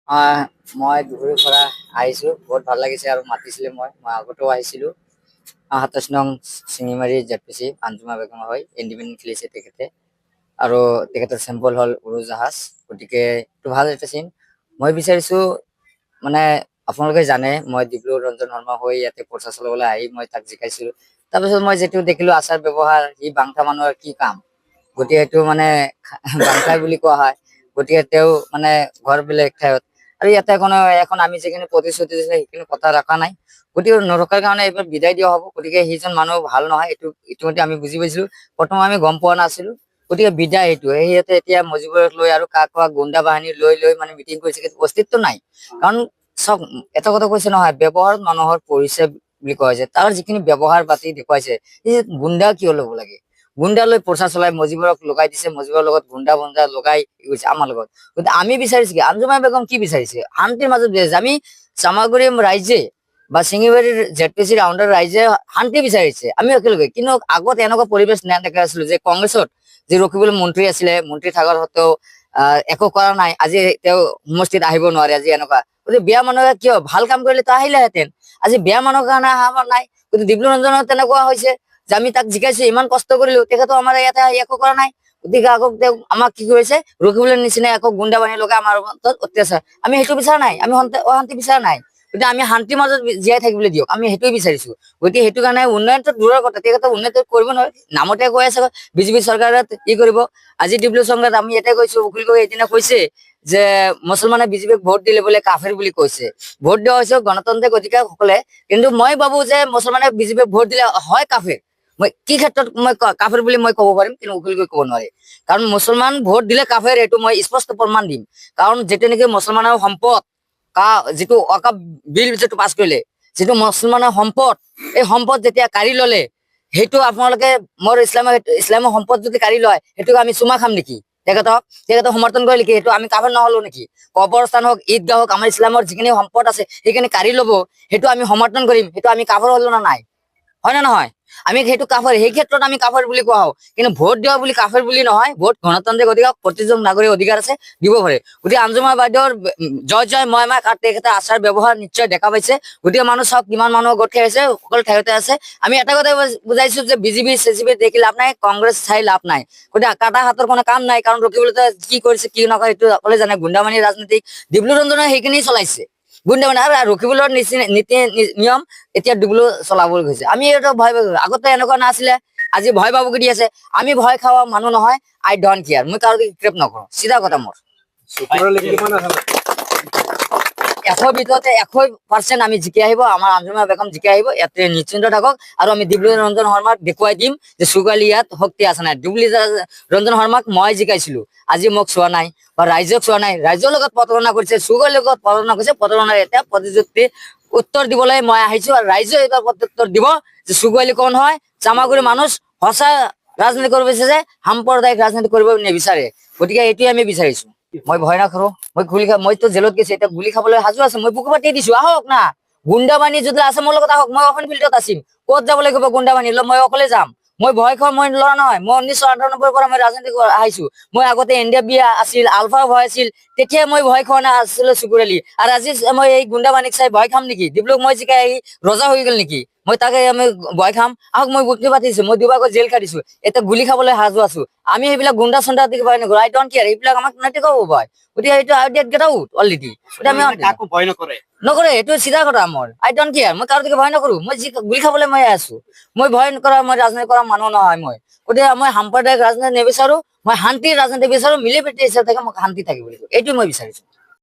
মই ধুবুৰীৰ পৰা আহিছো, বহুত ভাল লাগিছে আৰু মাতিছিলে মই আগতেও আহিছিলো। ২৭ নং চিঙিমাৰী জেডপিচি আঞ্জুমা বেগম হয়, ইণ্ডিপেণ্ডেণ্ট খেলিছে তেখেতে আৰু তেখেতৰ চেম্পল হ'ল উৰুজাহাজ। গতিকে এইটো ভাল এটা চিন। মই বিচাৰিছো মানে আপোনালোকে জানে মই ডিব্ৰু ৰঞ্জন শৰ্মা হৈ ইয়াতে প্ৰচাৰ চলাবলৈ আহি মই তাক জিকাইছিলো। তাৰপিছত মই যিটো দেখিলো আচাৰ ব্যৱহাৰ, ই বাংঠা মানুহৰ কি কাম, গতিকে এইটো মানে বাংঠাই বুলি কোৱা হয়। গতিকে তেওঁ মানে ঘৰ বেলেগ ঠাইত আৰু ইয়াতে এখন আমি যিখিনি প্ৰতিশ্ৰুতি দিছিলে সেইখিনি কথা ৰখা নাই। গতিকে নৰখাৰ কাৰণে এইবাৰ বিদায় দিয়া হ'ব। গতিকে সেইজন মানুহ ভাল নহয়, এইটো ইতিমধ্যে আমি বুজি পাইছিলো। প্ৰথম আমি গম পোৱা নাছিলো। গতিকে বিদায় এইটো সিহঁতে এতিয়া মজিবুৰক লৈ আৰু কাক গুণ্ডা বাহিনী লৈ লৈ মানে মিটিং কৰিছে, কিন্তু অস্তিত্ব নাই। কাৰণ চাওক, এটা কথা কৈছে নহয়, ব্যৱহাৰ মানুহৰ পৰিচয় বুলি কোৱা হৈছে। তাৰ যিখিনি ব্যৱহাৰ পাতি দেখুৱাইছে, এই গুণ্ডা কিয় ল'ব লাগে? গুণ্ডা লৈ প্ৰচাৰ চলাই মজিবুৰক লগাই দিছে, মজিবুৰৰ লগত গুণ্ডা বন্ধা লগাই গৈছে আমাৰ লগত। গতিকে আমি বিচাৰিছো কি, আঞ্জুমা বেগম কি বিচাৰিছে? শান্তিৰ মাজত বিচাৰিছে। আমি চামাগুৰি ৰাইজে বা শিঙিবাৰীৰ জেডপিচিৰ আউণ্ডাৰ ৰাইজে শান্তি বিচাৰিছে, আমি একেলগে। কিন্তু আগত এনেকুৱা পৰিবেশ দেখা আছিলো যে কংগ্ৰেছত যি ৰকিবুল মন্ত্ৰী আছিলে, মন্ত্ৰী থকাৰ সত্বেও একো কৰা নাই। আজি তেওঁ সমষ্টিত আহিব নোৱাৰে, আজি এনেকুৱা। গতিকে বেয়া মানুহে কিয় ভাল কাম কৰিলে তো আহিলেহেঁতেন, আজি বেয়া মানুহৰ কাৰণে অহা নাই। গতিকে ডিব্ৰু ৰঞ্জনৰ তেনেকুৱা হৈছে যে আমি তাক জিকাইছো, ইমান কষ্ট কৰিলো, তেখেতো আমাৰ ইয়াতে একো কৰা নাই। গতিকে আকৌ তেওঁ আমাক কি কৰিছে, ৰকিবুলৰ নিচিনা আকৌ গুণ্ডা বাহিনী লগাই আমাৰ অত্যাচাৰ। আমি সেইটো বিচৰা নাই, আমি অশান্তি বিচৰা নাই। গতিকে আমি শান্তিৰ মাজত জীয়াই থাকিবলৈ দিয়ক, আমি সেইটোৱে বিচাৰিছো। গতিকে সেইটো কাৰণে উন্নয়নটো দূৰৰ কথা, তেখেতে উন্নয়ন কৰিব নোৱাৰে। নামতে কৈ আছে বিজেপি চৰকাৰত ই কৰিব। আজি ডিব্ৰু চংঘাত আমি ইয়াতে কৈছো, উকিল গগৈ সেইদিনা কৈছে যে মুছলমানে বিজেপিক ভোট দিলে বোলে কাফেৰ বুলি কৈছে। ভোট দিয়া হৈছে গণতান্ত্ৰিক অধিকাৰ সকলে, কিন্তু মই ভাবো যে মুছলমানে বিজেপিক ভোট দিলে হয় কাফেৰ। মই কি ক্ষেত্ৰত মই কাফেৰ বুলি মই ক'ব পাৰিম, কিন্তু উকিল গগৈ ক'ব নোৱাৰে। কাৰণ মুছলমান ভোট দিলে কাফেৰ, এইটো মই স্পষ্ট প্ৰমাণ দিম। কাৰণ যেতিয়া নেকি মুছলমানৰ সম্পদ যিটো ৱাকাফ বিল যিটো পাছ কৰিলে, যিটো মুছলমানৰ সম্পদ, এই সম্পদ যেতিয়া কাঢ়ি ললে, সেইটো আপোনালোকে মোৰ ইছলামৰ সম্পদ যদি কাঢ়ি লয়, সেইটোক আমি চুমা খাম নেকি? তেখেতক সমৰ্থন কৰে নেকি? সেইটো আমি কাফেৰ নহলো নেকি? কবৰস্থান হওক, ঈদগাহ হওক, আমাৰ ইছলামৰ যিখিনি সম্পদ আছে সেইখিনি কাঢ়ি লব, সেইটো আমি সমৰ্থন কৰিম। সেইটো আমি কাফেৰ হলো না নাই? হয় নে নহয়? আমি সেইটো কাফেৰ, সেই ক্ষেত্ৰত আমি কাফেৰ বুলি কোৱা হওঁ। কিন্তু ভোট দিয়া বুলি কাফেৰ বুলি নহয়। ভোট গণতান্ত্ৰিক অধিকাৰ, প্ৰতিজন নাগৰিক অধিকাৰ আছে, দিব পাৰে। গতিকে আঞ্জুমা বাইদেউৰ জয় জয় ময় ময়, তেখেতে আচাৰ ব্যৱহাৰ নিশ্চয় দেখা পাইছে। গতিকে মানুহ চাওক, কিমান মানুহ গোট খাই আছে, সকলো ঠাইতে আছে। আমি এটা কথাই বুজাইছো যে বিজেপি চিজেপি দেখি লাভ নাই, কংগ্ৰেছ চাই লাভ নাই। গতিকে কাটা হাতৰ কোনো কাম নাই। কাৰণ ৰকিবুল কি কৰিছে কি নকৰে সেইটো সকলোৱে জানে। গুণ্ডামানি ৰাজনীতি ডিব্ৰু ৰঞ্জনে সেইখিনি চলাইছে, গুণ্ডামানি। আৰু ৰকিবুলৰ নীতি নিয়ম এতিয়া ডিব্ৰু চলাবলৈ গৈছে। আমি এইটো ভয়, আগতে এনেকুৱা নাছিলে, আজি ভয় পাবকে দি আছে। আমি ভয় খোৱা মানুহ নহয়। আই ডোন্ট কেয়াৰ, মই কাৰো গ্ৰেপ নকৰো, চিধা কথা মোৰ। 100 ভিতৰতে 100% আমি জিকি আহিব, আমাৰ আঞ্জুমা বেগম জিকি আহিব। ইয়াতে নিশ্চিন্ত থাকক। আৰু আমি ডিব্ৰু ৰঞ্জন শৰ্মাক দেখুৱাই দিম যে চুগালি ইয়াত শক্তি আছে নাই। ডিব্ৰু ৰঞ্জন শৰ্মাক মই জিকাইছিলো, আজি মোক চোৱা নাই বা ৰাইজক চোৱা নাই। ৰাইজৰ লগত প্ৰতাৰণা কৰিছে, চুগালিৰ লগত প্ৰতাৰণা কৰিছে। প্ৰতাৰণাৰ এতিয়া প্ৰতিযুক্তি উত্তৰ দিবলৈ মই আহিছো। আৰু ৰাইজে এইবাৰ প্ৰত্যুত্তৰ দিব যে চুগালি কোন হয়। চামাগুৰি মানুহ সঁচা ৰাজনীতি কৰিব বিচাৰে, সাম্প্ৰদায়িক ৰাজনীতি কৰিব নিবিচাৰে। গতিকে এইটোৱে আমি বিচাৰিছো। মই ভয় নকৰো, মইতো জেলত গৈছো, এতিয়া গুলি খাবলৈ সাজু আছে। মই বুকু পাতি দিছো, আহক না। গুণ্ডা বাহিনী যদি আছে মোৰ লগত আহক, মই অসম ফিল্ডত আছিম। ক'ত যাব লাগিব গুণ্ডা বাহিনী? মই অকলে যাম। মই ভয় খোৱা মই ল'ৰা নহয়। মই 1998 পৰা মই ৰাজনীতি আহিছো। মই আগতে ইণ্ডিয়া বিয়া আছিল, আলফা ভয় আছিল, তেতিয়া মই ভয় খোৱা নাছিলো চুকুৰালি। আৰু আজি মই এই গুণ্ডা বাহিনীক চাই ভয় খাম নেকি? ডিব্ৰুক মই জিকাই আহি ৰজা হৈ গল নেকি? মই তাকে আমি ভয় খাম? আহক, মই বুকু পাতিছো, মই দুবাৰকৈ জেল খাটিছো, এতিয়া গুলি খাবলৈ সাজু আছো। আমি সেইবিলাক গুণ্ডা চুণ্ডা ভয় নকৰো। আই ডোন্ট কেয়াৰ, এইবিলাক আমাক নৈতিকও ভয়। গতিকে এইটো গেট আউট অলৰেডি। নকৰে, এইটো চিধা কথা মোৰ। আই ডোন্ট কেয়াৰ, মই কাৰো ভয় নকৰো। মই গুলি খাবলৈ মই আছো। মই ভয় নকৰা, মই ৰাজনীতি কৰা মানুহ নহয় মই। গতিকে মই সাম্প্ৰদায়িক ৰাজনীতি নিবিচাৰো, মই শান্তিৰ ৰাজনীতি বিচাৰো। মিলি প্ৰীতি হিচাপে থাকে, মই শান্তি থাকিব লাগিব, এইটো মই বিচাৰিছো।